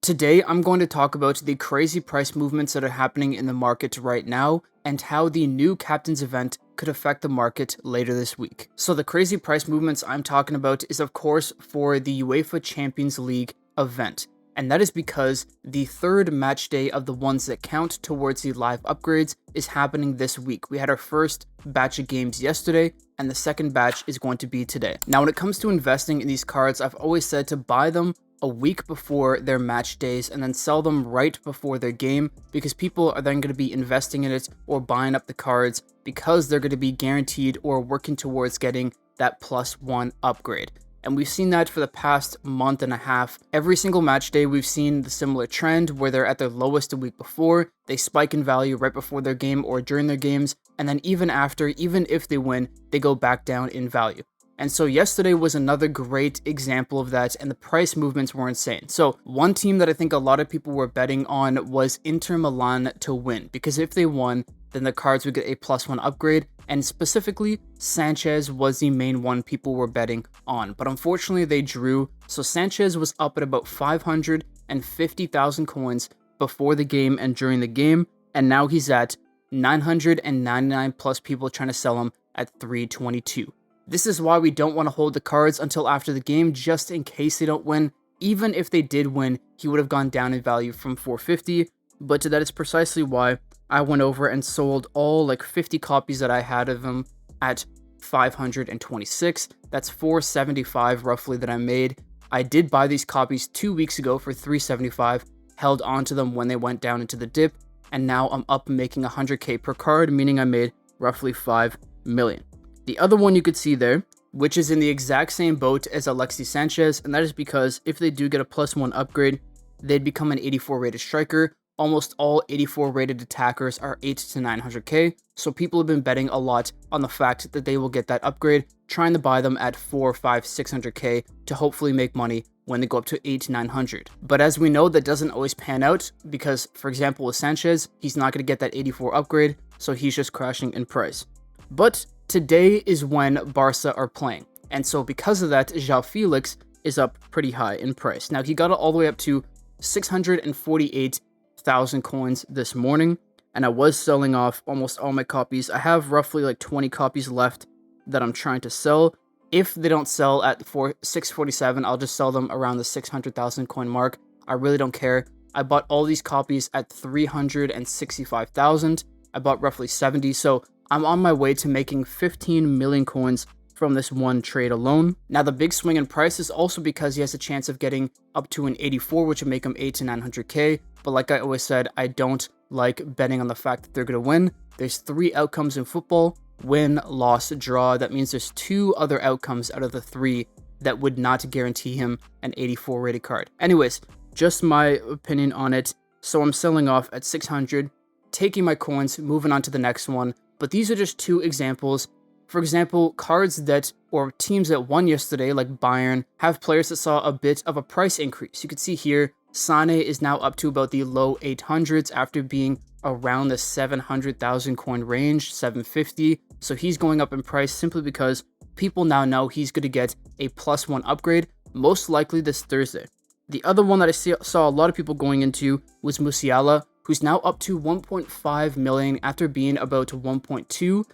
Today, I'm going to talk about the crazy price movements that are happening in the market right now and how the new captain's event could affect the market later this week. So the crazy price movements I'm talking about is of course for the UEFA Champions League event. And that is because the third match day of the ones that count towards the live upgrades is happening this week. We had our first batch of games yesterday, and the second batch is going to be today. Now, when it comes to investing in these cards, I've always said to buy them a week before their match days and then sell them right before their game, because people are then going to be investing in it or buying up the cards because they're going to be guaranteed or working towards getting that +1 upgrade. And we've seen that for the past month and a half. Every single match day, we've seen the similar trend where they're at their lowest a week before, they spike in value right before their game or during their games, and then even after, even if they win, they go back down in value. And so yesterday was another great example of that, and the price movements were insane. So one team that I think a lot of people were betting on was Inter Milan to win, because if they won, then the cards would get a +1 upgrade, and specifically, Sanchez was the main one people were betting on. But unfortunately, they drew, so Sanchez was up at about 550,000 coins before the game and during the game, and now he's at 999 plus people trying to sell him at 322. This is why we don't want to hold the cards until after the game, just in case they don't win. Even if they did win, he would have gone down in value from 450, but that is precisely why I went over and sold all 50 copies that I had of him at 526. That's 475 roughly that I made. I did buy these copies 2 weeks ago for 375, held onto them when they went down into the dip, and now I'm up making 100k per card, meaning I made roughly 5 million. The other one you could see there, which is in the exact same boat as Alexis Sanchez, and that is because if they do get a +1 upgrade, they'd become an 84 rated striker. Almost all 84 rated attackers are 8 to 900k, so people have been betting a lot on the fact that they will get that upgrade, trying to buy them at 4, 5, 600k to hopefully make money when they go up to 8 to 900. But as we know, that doesn't always pan out because, for example, with Sanchez, he's not going to get that 84 upgrade, so he's just crashing in price. But today is when Barca are playing, and so because of that, João Felix is up pretty high in price. Now, he got it all the way up to 648,000 coins this morning, and I was selling off almost all my copies. I have roughly 20 copies left that I'm trying to sell. If they don't sell at 647, I'll just sell them around the 600,000 coin mark. I really don't care. I bought all these copies at 365,000. I bought roughly 70, so I'm on my way to making 15 million coins from this one trade alone. Now, the big swing in price is also because he has a chance of getting up to an 84, which would make him 8 to 900k. But like I always said, I don't like betting on the fact that they're going to win. There's 3 outcomes in football: win, loss, draw. That means there's 2 other outcomes out of the 3 that would not guarantee him an 84 rated card. Anyways, just my opinion on it. So I'm selling off at 600, taking my coins, moving on to the next one. But these are just 2 examples. For example, cards that, or teams that won yesterday, like Bayern, have players that saw a bit of a price increase. You can see here, Sane is now up to about the low 800s after being around the 700,000 coin range, 750. So he's going up in price simply because people now know he's going to get a +1 upgrade, most likely this Thursday. The other one that I saw a lot of people going into was Musiala, who's now up to 1.5 million after being about 1.2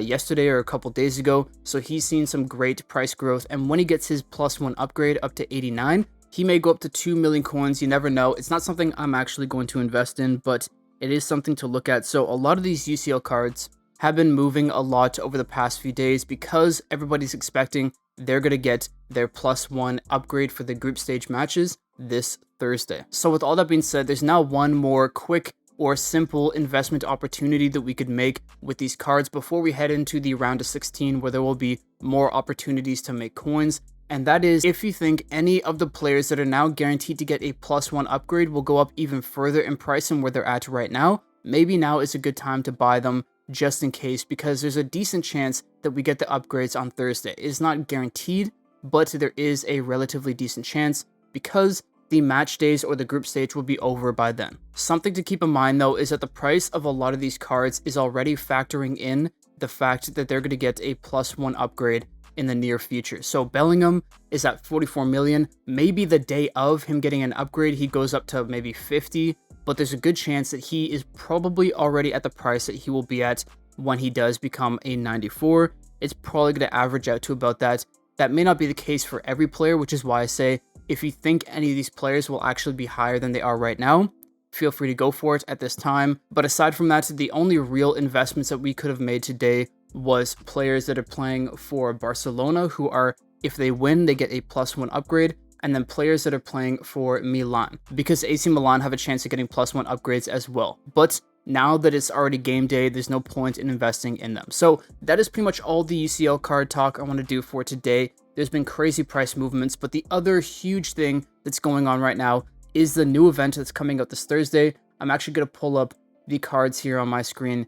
yesterday or a couple days ago. So he's seen some great price growth, and when he gets his +1 upgrade up to 89, he may go up to 2 million coins. You never know. It's not something I'm actually going to invest in, but it is something to look at. So a lot of these UCL cards have been moving a lot over the past few days because everybody's expecting they're going to get their +1 upgrade for the group stage matches this Thursday. So with all that being said, there's now one more quick or simple investment opportunity that we could make with these cards before we head into the round of 16, where there will be more opportunities to make coins. And that is if you think any of the players that are now guaranteed to get a +1 upgrade will go up even further in price than where they're at right now, maybe now is a good time to buy them just in case, because there's a decent chance that we get the upgrades on Thursday. It is not guaranteed, but there is a relatively decent chance because the match days or the group stage will be over by then. Something to keep in mind though is that the price of a lot of these cards is already factoring in the fact that they're going to get a +1 upgrade in the near future. So Bellingham is at 44 million. Maybe the day of him getting an upgrade, he goes up to maybe 50, but there's a good chance that he is probably already at the price that he will be at when he does become a 94. It's probably going to average out to about that. That may not be the case for every player, which is why I say if you think any of these players will actually be higher than they are right now, feel free to go for it at this time. But aside from that, the only real investments that we could have made today was players that are playing for Barcelona, who are, if they win, they get a +1 upgrade, and then players that are playing for Milan, because AC Milan have a chance of getting +1 upgrades as well. But now that it's already game day, there's no point in investing in them. So that is pretty much all the UCL card talk I want to do for today. There's been crazy price movements, but the other huge thing that's going on right now is the new event that's coming out this Thursday. I'm actually going to pull up the cards here on my screen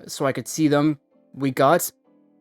so I could see them. We got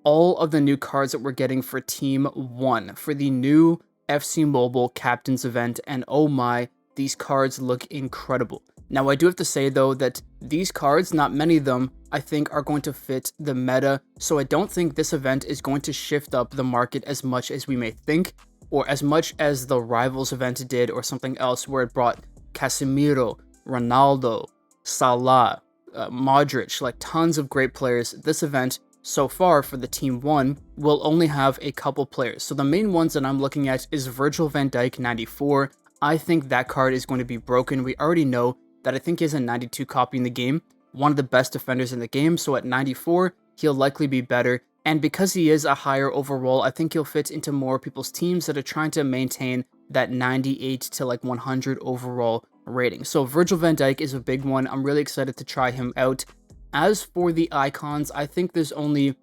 all of the new cards that we're getting for Team 1 for the new FC Mobile Captains event, and oh my, these cards look incredible. Now, I do have to say, though, that these cards, not many of them, I think are going to fit the meta, so I don't think this event is going to shift up the market as much as we may think, or as much as the Rivals event did, or something else where it brought Casemiro, Ronaldo, Salah, Modric, like tons of great players. This event, so far for the Team 1, will only have a couple players. So the main ones that I'm looking at is Virgil van Dijk 94. I think that card is going to be broken. We already know that I think he has a 92 copy in the game, one of the best defenders in the game, so at 94, he'll likely be better. And because he is a higher overall, I think he'll fit into more people's teams that are trying to maintain that 98 to like 100 overall rating. So Virgil van Dijk is a big one. I'm really excited to try him out. As for the icons, I think there's only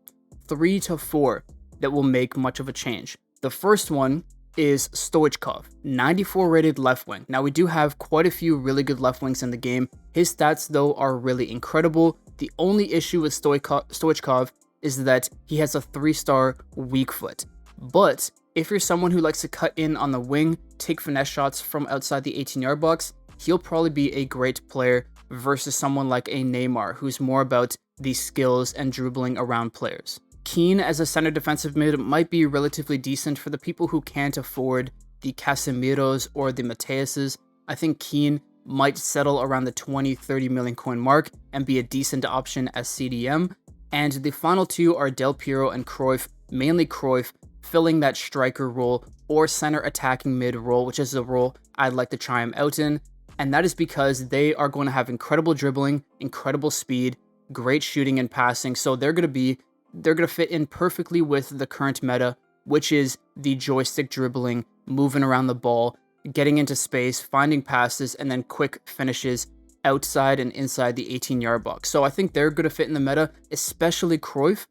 3 to 4 that will make much of a change. The first one is Stoichkov, 94 rated left wing. Now, we do have quite a few really good left wings in the game. His stats, though, are really incredible. The only issue with Stoichkov is that he has a 3-star weak foot. But if you're someone who likes to cut in on the wing, take finesse shots from outside the 18-yard box, he'll probably be a great player versus someone like a Neymar, who's more about the skills and dribbling around players. Keane as a center defensive mid might be relatively decent for the people who can't afford the Casemiros or the Mateuses. I think Keane might settle around the 20-30 million coin mark and be a decent option as CDM. And the final two are Del Piero and Cruyff, mainly Cruyff, filling that striker role or center attacking mid role, which is the role I'd like to try him out in. And that is because they are going to have incredible dribbling, incredible speed, great shooting and passing. So they're going to fit in perfectly with the current meta, which is the joystick dribbling, moving around the ball, getting into space, finding passes, and then quick finishes outside and inside the 18-yard box. So I think they're going to fit in the meta, especially Cruyff,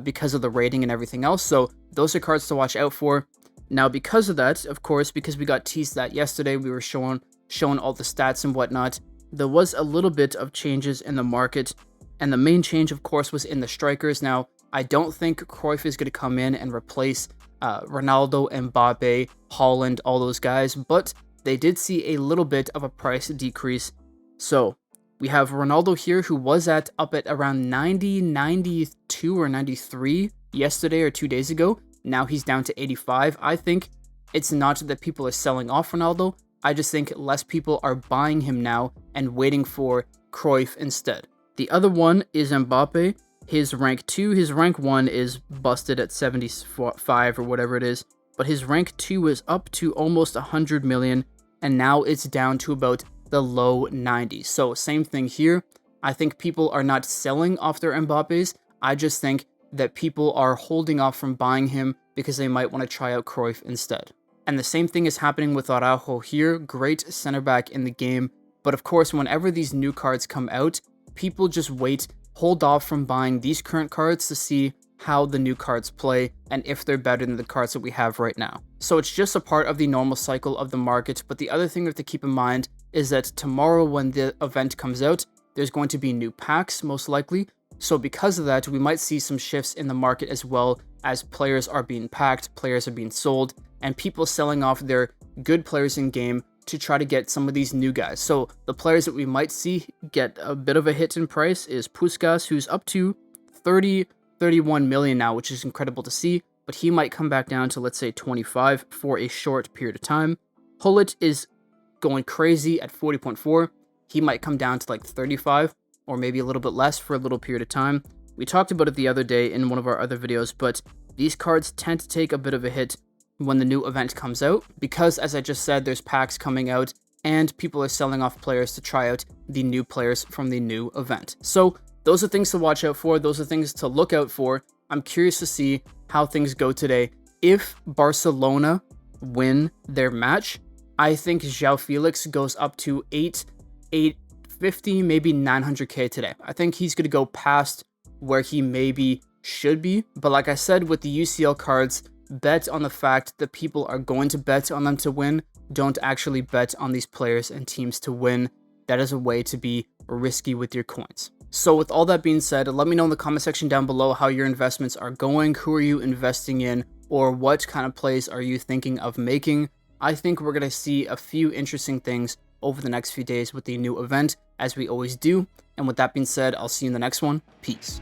because of the rating and everything else. So those are cards to watch out for. Now, because of that, of course, because we got teased that yesterday, we were shown all the stats and whatnot, there was a little bit of changes in the market. And the main change, of course, was in the strikers. Now, I don't think Cruyff is going to come in and replace Ronaldo, Mbappe, Haaland, all those guys, but they did see a little bit of a price decrease. So we have Ronaldo here, who was up at around 90, 92, or 93 yesterday or 2 days ago. Now he's down to 85. I think it's not that people are selling off Ronaldo. I just think less people are buying him now and waiting for Cruyff instead. The other one is Mbappe. His rank 2, his rank 1 is busted at 75 or whatever it is, but his rank 2 is up to almost 100 million, and now it's down to about the low 90s. So same thing here. I think people are not selling off their Mbappes. I just think that people are holding off from buying him because they might want to try out Cruyff instead. And the same thing is happening with Araujo here. Great center back in the game. But of course, whenever these new cards come out, people just hold off from buying these current cards to see how the new cards play and if they're better than the cards that we have right now. So it's just a part of the normal cycle of the market. But the other thing we have to keep in mind is that tomorrow when the event comes out, there's going to be new packs most likely. So because of that, we might see some shifts in the market as well, as players are being packed, players are being sold, and people selling off their good players in game to try to get some of these new guys. So the players that we might see get a bit of a hit in price is Puskás, who's up to 31 million now, which is incredible to see. but he might come back down to, let's say, 25 for a short period of time. Hullet is going crazy at 40.4. He might come down to like 35 or maybe a little bit less for a little period of time. We talked about it the other day in one of our other videos, but these cards tend to take a bit of a hit when the new event comes out because, as I just said, there's packs coming out and people are selling off players to try out the new players from the new event. So those are things to watch out for. Those are things to look out for. I'm curious to see how things go today. If Barcelona win their match, I think João Felix goes up to 850, maybe 900k today. I think he's going to go past where he maybe should be. But like I said, with the UCL cards, bet on the fact that people are going to bet on them to win. Don't actually bet on these players and teams to win. That is a way to be risky with your coins. So with all that being said, let me know in the comment section down below how your investments are going. Who are you investing in, or what kind of plays are you thinking of making? I think we're going to see a few interesting things over the next few days with the new event, as we always do. And with that being said, I'll see you in the next one. Peace.